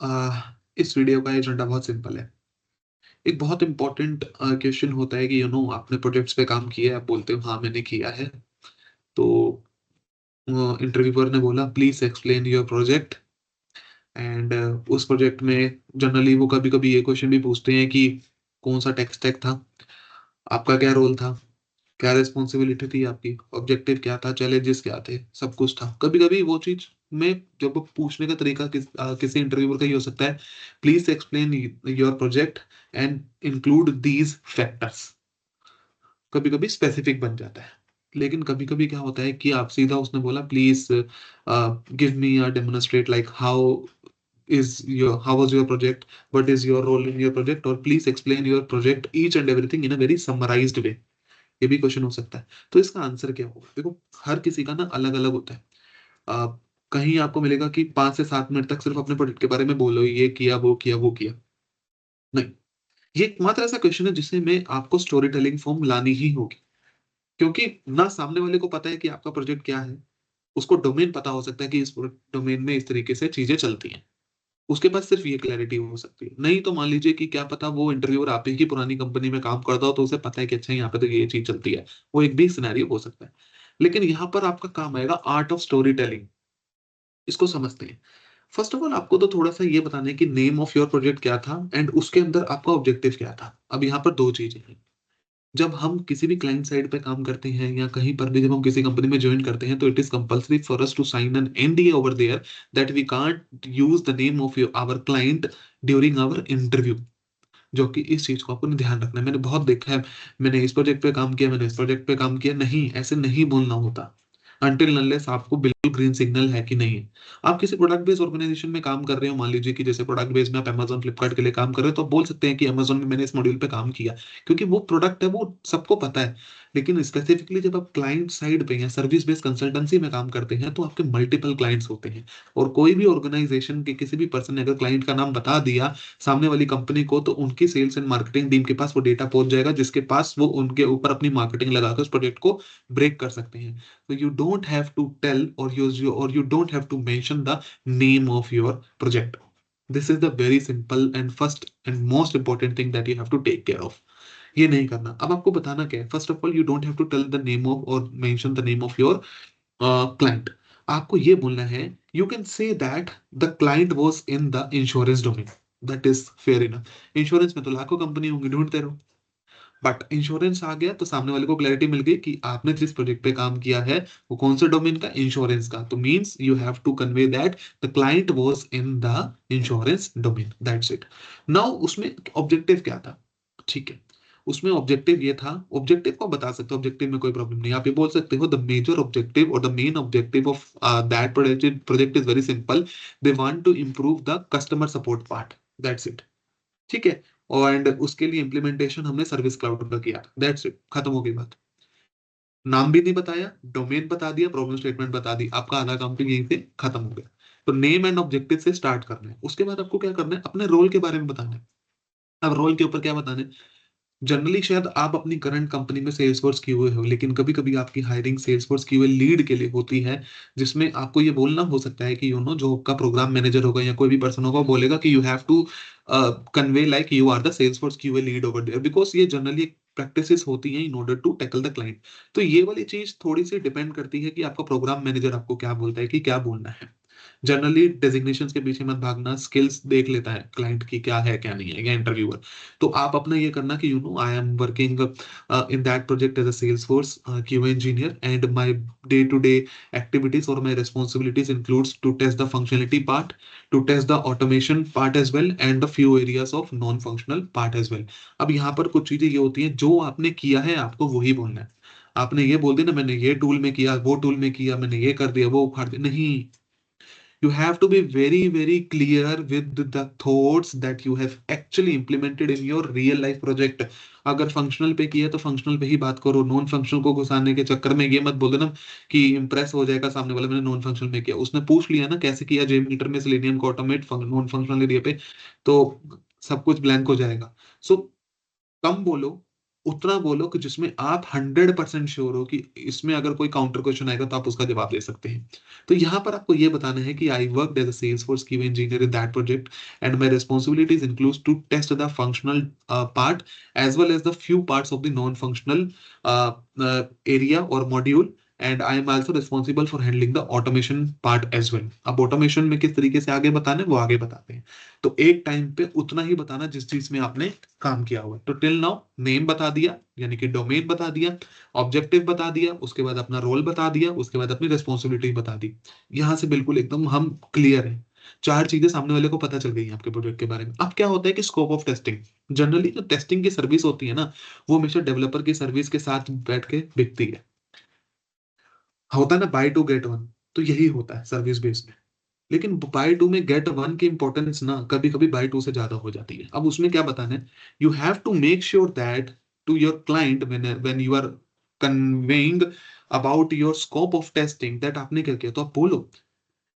इस वीडियो का एजेंडा बहुत सिंपल है। एक बहुत इम्पोर्टेंट क्वेश्चन होता है कि आपने प्रोजेक्ट्स पे काम किया है, आप बोलते हो हाँ मैंने किया है। तो इंटरव्यूअर ने बोला please explain your project and उस प्रोजेक्ट में जनरली वो कभी-कभी ये क्वेश्चन भी पूछते हैं कि कौन सा टेक स्टैक था, आपका क्या रोल था, क्या रिस्पॉन्सिबिलिटी थी आपकी, ऑब्जेक्टिव क्या था, चैलेंजेस क्या थे, सब कुछ था। कभी-कभी वो चीज़ में जब वो पूछने का तरीका किसी इंटरव्यूअर का ये हो सकता है, please explain your project and include these factors. कभी-कभी स्पेसिफिक बन जाता है। लेकिन कभी-कभी क्या होता है कि आप सीधा उसने बोला please give me a demonstrate like how was your project, what is your role in your project, or please explain your project each and everything in a very summarized way। ये भी क्वेश्चन हो सकता है। तो इसका answer क्या होगा? देखो, हर किसी का ना अलग-अलग होता है। अ, कहीं आपको मिलेगा कि 5 से 7 मिनट तक सिर्फ अपने प्रोजेक्ट के बारे में बोलो, ये किया, वो किया, वो किया। नहीं, ये एकमात्र ऐसा क्वेश्चन है जिसमें आपको स्टोरी टेलिंग फॉर्म लानी ही होगी। क्योंकि ना सामने वाले को पता है कि आपका प्रोजेक्ट क्या है, उसको डोमेन पता हो सकता है कि इस डोमेन में इस तरीके से चीज़ें चलती हैं। उसके पास सिर्फ ये क्लैरिटी हो सकती है। नहीं तो मान लीजिए कि क्या पता वो इंटरव्यूअर आप ही की पुरानी कंपनी में काम करता हो, तो उसे पता है कि अच्छा यहाँ पे तो ये चीज़ चलती है। वो एक भी सिनेरियो हो सकता है। लेकिन यहाँ पर आपका काम आएगा आर्ट ऑफ स्टोरी टेलिंग। इसको समझते हैं। फर्स्ट ऑफ ऑल आपको तो थोड़ा-सा ये बताना है कि नेम ऑफ योर प्रोजेक्ट क्या था एंड उसके अंदर आपका ऑब्जेक्टिव क्या था। अब यहाँ पर 2 चीज़ें हैं। जब हम किसी भी क्लाइंट साइड पे काम करते हैं या कहीं पर भी जब हम किसी कंपनी में जॉइन करते हैं, तो it is compulsory for us to sign an NDA over there that we can't use the name of our client during our interview. जो कि इस चीज़ को आपको ध्यान रखना है। मैंने बहुत देखा है, मैंने इस प्रोजेक्ट पे काम किया, मैंने इस प्रोजेक्ट पे काम किया। नहीं, ऐसे नहीं बोलना होता। अनटिल अनलेस आपको बिल्कुल ग्रीन सिग्नल है कि नहीं है। आप किसी प्रोडक्ट बेस्ड ऑर्गेनाइजेशन में काम कर रहे हो, मान लीजिए कि जैसे प्रोडक्ट बेस्ड में आप अमेज़न, फ्लिपकार्ट के लिए काम कर रहे हो, तो आप बोल सकते हैं कि अमेज़न में मैंने इस मॉड्यूल पे काम किया। क्योंकि वो प्रोडक्ट है, वो सबको पता है। लेकिन स्पेसिफिकली जब आप क्लाइंट साइड पे या सर्विस बेस्ड कंसल्टेंसी में काम करते हैं, तो आपके मल्टीपल क्लाइंट्स होते हैं। और कोई भी ऑर्गेनाइजेशन के किसी भी पर्सन ने अगर क्लाइंट का नाम बता दिया सामने वाली कंपनी को, तो उनकी सेल्स एंड मार्केटिंग टीम के पास वो डेटा पहुँच जाएगा, जिसके पास वो उनके ऊपर अपनी मार्केटिंग लगाकर उस प्रोजेक्ट को ब्रेक कर सकते हैं। So you don't have to tell or you don't have to mention the name of your project. This is the very simple and first and most important thing that you have to take care of. ये नहीं करना। अब आपको बताना क्या है? First of all, you don't have to tell the name of or mention the name of your client. आपको ये बोलना है, you can say that the client was in the insurance domain. That is fair enough. Insurance में तो लाखों company होंगी, ढूंढते रहो। बट इंश्योरेंस आ गया तो सामने वाले को क्लैरिटी मिल गई कि आपने जिस प्रोजेक्ट पे काम किया है वो कौन से डोमेन का, इंश्योरेंस का। तो means you have to convey that the client was in the insurance domain, that's it. Now उसमें ऑब्जेक्टिव क्या था? ठीक है, उसमें ऑब्जेक्टिव ये था। ऑब्जेक्टिव को बता सकते हो, ऑब्जेक्टिव में कोई प्रॉब्लम नहीं। आप ये बोल सकते हो द मेजर ऑब्जेक्टिव और the main objective of that project is very simple. They want to improve the customer support part, that's it. ठीक है? और एंड उसके लिए इम्प्लीमेंटेशन हमने सर्विस क्लाउड पर किया। दैट्स इट, खत्म हो गई बात। नाम भी नहीं बताया, डोमेन बता दिया, प्रॉब्लम स्टेटमेंट बता दी, आपका आधा काम तो यहीं से खत्म हो गया। तो नेम एंड ऑब्जेक्टिव से स्टार्ट करना है। उसके बाद आपको क्या करना है? अपने रोल के बारे में बताना है। अब रोल के ऊपर क्या बताना है? जनरली शायद आप अपनी करंट कंपनी में सेल्सफोर्स किए हुए हो, लेकिन कभी-कभी आपकी हायरिंग सेल्सफोर्स किए हुए लीड के लिए होती है, जिसमें आपको ये बोलना हो सकता है कि जो आपका प्रोग्राम मैनेजर होगा या कोई भी पर्सन होगा, वो बोलेगा कि you have to convey like you are the Salesforce QA lead over there, because ये जनरली प्रैक्टिसेस होती हैं in order to tackle the client. तो ये वाली चीज़ थोड़ी-सी डिपेंड करती है कि आपका प्रोग्राम मैनेजर आपको क्या बोलता है कि क्या बोलना है। जनरली डेजिग्नेशंस के पीछे मत भागना, स्किल्स देख लेता है क्लाइंट की क्या है, क्या नहीं है, या इंटरव्यूअर। तो आप अपना ये करना कि I am working in that project as a Salesforce QA engineer, and my day-to-day activities or my responsibilities includes to test the functionality part, to test the automation part as well, and a few areas of non-functional part as well। अब यहाँ पर कुछ चीजें ये होती हैं, जो आपने किया है आपको वही बोलना है। आपने ये बोल दिया ना, मैंने ये टूल में किया, वो टूल में किया, मैंने ये कर दिया, वो उखाड़ दिया, नहीं। You have to be very, very clear with the thoughts that you have actually implemented in your real life project। अगर फंक्शनल पे किया तो फंक्शनल पे ही बात करो। नॉन फंक्शनल को घुसाने के चक्कर में ये मत बोल देना कि इंप्रेस हो जाएगा सामने वाला, मैंने नॉन फंक्शनल में किया। उसने पूछ लिया ना कैसे किया JMeter में सेलेनियम को ऑटोमेट नॉन फंक्शनल एरिया पे, तो सब कुछ ब्लैंक हो जाएगा। सो कम बोलो, उतना बोलो कि जिसमें आप 100% श्योर हो कि इसमें अगर कोई काउंटर क्वेश्चन आएगा तो आप उसका जवाब दे सकते हैं। तो यहाँ पर आपको ये बताना है कि I work as a Salesforce QA engineer in that project and my responsibilities includes to test the functional part as well as the few parts of the non-functional area or module, and I am also responsible for handling the automation part as well. अब automation में किस तरीके से आगे बताना है वो आगे बताते हैं। तो एक टाइम पे उतना ही बताना जिस चीज में आपने काम किया हुआ है। तो टिल नाउ नेम बता दिया, यानी कि डोमेन बता दिया, ऑब्जेक्टिव बता दिया, उसके बाद अपना रोल बता दिया, उसके बाद अपनी रिस्पॉन्सिबिलिटी बता दी। यहां से बिल्कुल एकदम हम क्लियर हैं। चार चीजें सामने वाले को पता चल गई हैं आपके प्रोजेक्ट के बारे में। अब क्या होता है कि स्कोप ऑफ टेस्टिंग, जनरली जो टेस्टिंग की सर्विस होती है ना, वो हमेशा डेवलपर की सर्विस के साथ बैठ के बिकती है। होता है ना बाय टू गेट वन, तो यही होता है सर्विस बेस में। लेकिन बाय टू में गेट वन की इंपॉर्टेंस ना कभी कभी बाय टू से ज्यादा हो जाती है। अब उसमें क्या बताना है, you have to make sure that to your client when you are conveying about your scope of testing that आपने क्या किया, तो आप बोलो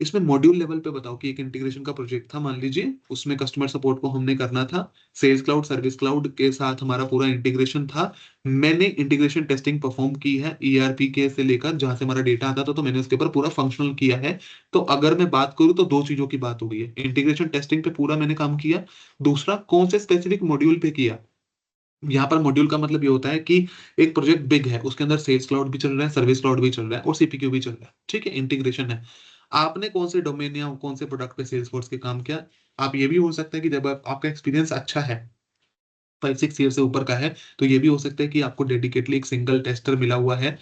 इसमें मॉड्यूल लेवल पे बताओ कि एक इंटीग्रेशन का प्रोजेक्ट था, मान लीजिए उसमें कस्टमर सपोर्ट को हमने करना था, सेल्स क्लाउड सर्विस क्लाउड के साथ हमारा पूरा इंटीग्रेशन था। मैंने इंटीग्रेशन टेस्टिंग परफॉर्म की है ईआरपी के से लेकर जहां से हमारा डेटा आता था, तो मैंने उसके ऊपर पूरा फंक्शनल किया है। तो अगर मैं बात करूं तो दो चीजों की बात हो गई है, इंटीग्रेशन टेस्टिंग पे पूरा मैंने काम किया, दूसरा कौन से स्पेसिफिक मॉड्यूल पे किया। यहाँ पर मॉड्यूल का मतलब ये होता है कि एक प्रोजेक्ट बिग है, उसके अंदर सेल्स क्लाउड भी चल रहा है, सर्विस क्लाउड भी चल रहा है और सीपीक्यू भी चल रहा है, ठीक है, इंटीग्रेशन है। आपने कौन से डोमेन या कौन से प्रोडक्ट पे सेल्स फोर्स के काम किया। आप ये भी हो सकता है कि जब आपका एक्सपीरियंस अच्छा है, 5-6 ईयर से ऊपर का है, तो ये भी हो सकता है कि आपको डेडिकेटली एक सिंगल टेस्टर मिला हुआ है,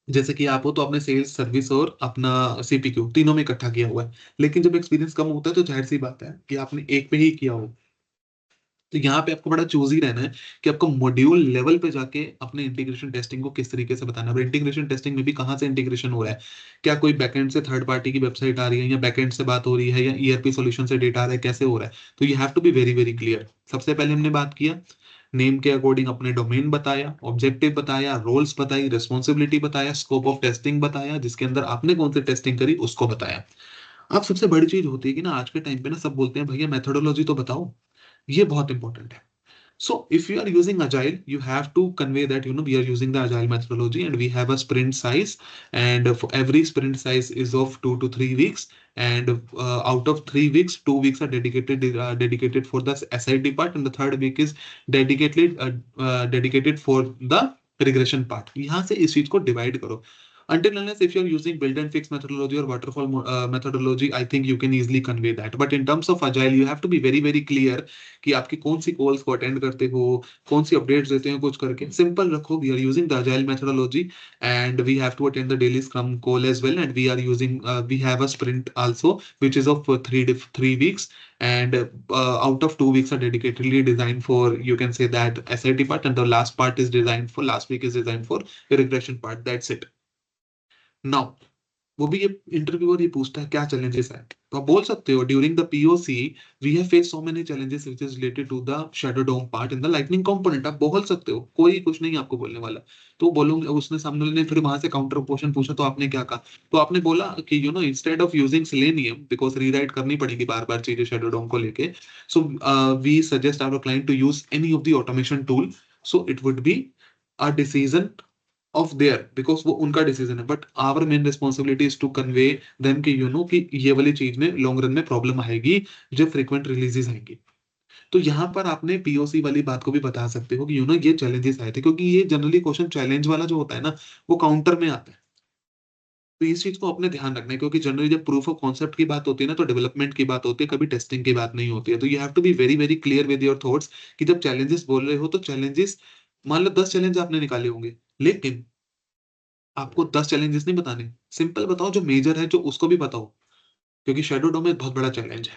जैसे कि आप हो तो आपने सेल्स सर्विस और अपना सीपीक्यू तीनों में इकट्ठा किया हुआ है। लेकिन जब एक्सपीरियंस कम होता है तो जाहिर सी बात है कि आपने एक पे ही किया हो। तो यहाँ पे आपको बड़ा चूजी रहना है कि आपको मॉड्यूल लेवल पे जाके अपने इंटीग्रेशन टेस्टिंग को किस तरीके से बताना है। इंटीग्रेशन टेस्टिंग में भी कहाँ से इंटीग्रेशन हो रहा है, क्या कोई बैकएंड से थर्ड पार्टी की वेबसाइट आ रही है या बैकएंड से बात हो रही है या ईआरपी सॉल्यूशन से डेटा आ रहा है, कैसे हो रहा है। तो you have to be very very clear. सबसे पहले हमने बात किया, नेम के अकॉर्डिंग अपने डोमेन बताया, ऑब्जेक्टिव बताया, रोल्स बताई, रिस्पॉन्सिबिलिटी बताया, स्कोप ऑफ टेस्टिंग बताया, जिसके अंदर आपने कौन सी टेस्टिंग करी उसको बताया। अब सबसे बड़ी चीज होती है कि ना आज के टाइम पे ना सब बोलते हैं भैया मेथोडोलॉजी तो बताओ, ये बहुत इंपॉर्टेंट है। So if you are using agile, you have to convey that we are using the agile methodology and we have a sprint size, and for every sprint size is of 2 to 3 weeks, and out of 3 weeks, 2 weeks are dedicated for the SIT part, and the third week is dedicated for the regression part. यहाँ से इस चीज को divide करो। Until unless if you're using build and fix methodology or waterfall methodology, I think you can easily convey that. But in terms of agile, you have to be very very clear कि आपकी कौन सी calls को attend करते हो, कौन सी updates देते हो, कुछ करके सिंपल रखो। We are using the agile methodology and we have to attend the daily scrum call as well, and we are using we have a sprint also which is of 3 weeks, and out of 2 weeks are dedicatedly designed for, you can say that, SIT part, and the last part is designed for, last week is designed for regression part. That's it. Now वो भी ये interviewer ये पूछता है क्या challenges है, तो आप बोल सकते हो during the POC we have face so many challenges which is related to the shadow DOM part in the lightning component. आप बोल सकते हो, कोई कुछ नहीं आपको बोलने वाला। तो बोलोगे, उसने सामने वाले ने फिर वहां से काउंटर क्वेश्चन पूछा तो आपने क्या कहा, तो आपने बोला कि instead of using Selenium, because rewrite करनी पड़ेगी बार बार चीजें शैडो डोम को लेके, so we suggest our client to use any of the automation tool. So it would be a decision of their, because वो उनका डिसीजन है, but our main responsibility is to convey them कि कि ये वाली चीज में लॉन्ग रन में प्रॉब्लम आएगी जब फ्रीक्वेंट रिलीजेस आएंगी। तो यहाँ पर आपने पीओसी वाली बात को भी बता सकते हो कि ये चैलेंजेस आए थे, क्योंकि ये जनरली क्वेश्चन चैलेंज वाला जो होता है ना, वो काउंटर में आता है। तो इस चीज को अपने ध्यान रखना है, क्योंकि जनरली जब प्रूफ ऑफ कॉन्सेप्ट की बात होती है ना, तो डेवलपमेंट की बात होती है, कभी टेस्टिंग की बात नहीं होती है। तो you have to be very very clear with your thoughts कि जब चैलेंजेस बोल रहे हो तो चैलेंजेस, मान लो 10 चैलेंज आपने निकाले होंगे, लेकिन आपको 10 चैलेंजेस नहीं बताने, सिंपल बताओ जो मेजर है, जो उसको भी बताओ। क्योंकि शैडो डोम एक बहुत बड़ा चैलेंज है,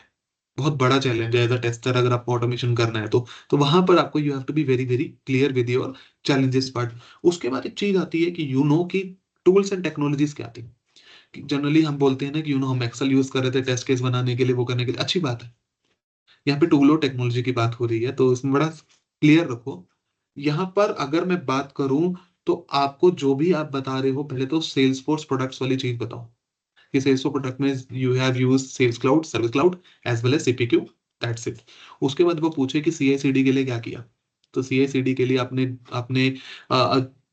बहुत बड़ा चैलेंज है एज अ टेस्टर, अगर आपको ऑटोमेशन करना है तो वहां पर आपको you have to be very very clear with your challenges part. उसके बाद एक चीज आती है कि कि टूल्स एंड टेक्नोलॉजीज क्या आती है। जनरली हम बोलते हैं ना कि हम एक्सेल यूज कर रहे थे टेस्ट केस बनाने के लिए, वो करने के लिए, अच्छी बात है। यहाँ पे टूल और टेक्नोलॉजी की बात हो रही है तो इसमें बड़ा क्लियर रखो। यहाँ पर अगर मैं बात करूं तो आपको जो भी आप बता रहे हो, पहले तो सेल्स फोर्स प्रोडक्ट्स वाली चीज बताओ कि सेल्स फोर्स प्रोडक्ट में you have use sales cloud, service cloud as well as CPQ, that's it. उसके बाद वो पूछे कि सीआईसीडी के लिए क्या किया, तो CI/CD के लिए आपने आपने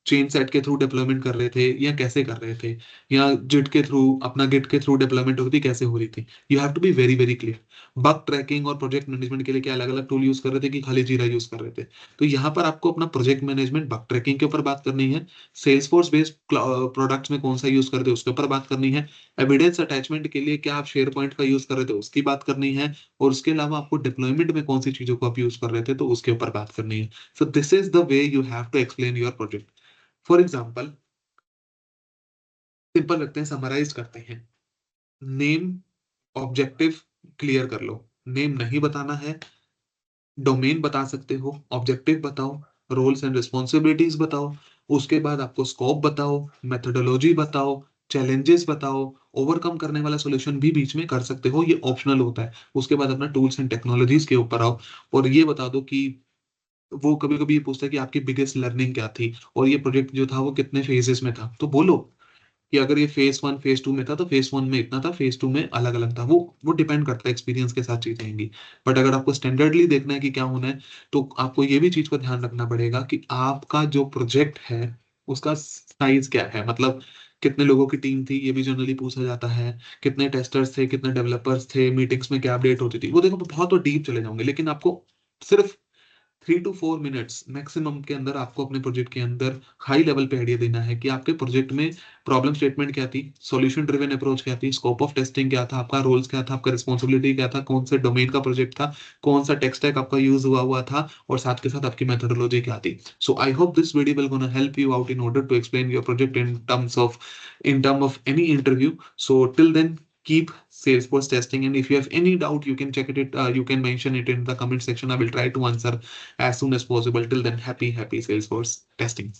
चेन सेट के थ्रू डिप्लॉयमेंट कर रहे थे या कैसे कर रहे थे, या जिट के थ्रू, अपना गिट के थ्रू डिप्लॉयमेंट होती कैसे हो रही थी। You have to be very very clear. Bug tracking और प्रोजेक्ट मैनेजमेंट के लिए क्या अलग अलग टूल यूज कर रहे थे कि खाली जीरा यूज कर रहे थे। तो यहाँ पर आपको अपना प्रोजेक्ट मैनेजमेंट बग ट्रैकिंग के ऊपर बात करनी है, सेल्स फोर्स बेस्ड प्रोडक्ट्स में कौन सा यूज करते हैं उसके ऊपर बात करनी है, एविडेंस अटैचमेंट के लिए क्या आप शेयर पॉइंट का यूज कर रहे थे उसकी बात करनी है, और उसके अलावा आपको डिप्लॉयमेंट में कौन सी चीजों को आप यूज कर रहे थे तो उसके ऊपर बात करनी है। So this is the way you have to explain your project. For example, simple रखते हैं, समराइज करते हैं। नेम, ऑब्जेक्टिव क्लियर कर लो। नेम नहीं बताना है, डोमेन बता सकते हो, ऑब्जेक्टिव बताओ, रोल्स एंड रिस्पॉन्सिबिलिटीज बताओ, उसके बाद आपको स्कोप बताओ, मेथोडोलॉजी बताओ, चैलेंजेस बताओ, ओवरकम करने वाला सॉल्यूशन भी बीच में कर सकते हो, ये ऑप्शनल होता है। उसके बाद अपना टूल्स एंड टेक्नोलॉजीज के ऊपर आओ, और ये बता दो कि वो कभी कभी ये पूछता है कि आपकी बिगेस्ट लर्निंग क्या थी, और ये प्रोजेक्ट जो था वो कितने फेजेस में था। तो बोलो कि अगर ये फेज 1 फेज 2 में था तो फेज 1 में इतना था, फेज 2 में अलग अलग था। वो डिपेंड करता है, एक्सपीरियंस के साथ चीजें आएंगी। बट अगर आपको स्टैंडर्डली देखना है कि क्या होना है, तो आपको ये भी चीज को ध्यान रखना पड़ेगा कि आपका जो प्रोजेक्ट है उसका साइज क्या है। मतलब कितने लोगों की टीम थी, ये भी जनरली पूछा जाता है। कितने टेस्टर्स थे, कितने डेवलपर्स थे, मीटिंग्स में क्या अपडेट होती थी। वो देखो बहुत तो डीप चले जाऊंगे, लेकिन आपको सिर्फ 3 to 4 मिनट्स मैक्सिमम के अंदर आपको अपने प्रोजेक्ट के अंदर हाई लेवल पे आइडिया देना है कि आपके प्रोजेक्ट में प्रॉब्लम स्टेटमेंट क्या थी, सॉल्यूशन ड्रिवन अप्रोच क्या थी, स्कोप ऑफ टेस्टिंग क्या था, आपका रोल्स क्या था, आपका रिस्पॉन्सिबिलिटी क्या था, कौन से डोमेन का प्रोजेक्ट था, कौन सा टेक स्टैक आपका यूज हुआ हुआ था, और साथ के साथ आपकी मेथोडोलॉजी क्या थी। So I hope this video will gonna help you out in order to explain your project in term of any interview. So till then, keep Salesforce testing, and if you have any doubt, you can check it, you can mention it in the comment section. I will try to answer as soon as possible. Till then, happy Salesforce testing.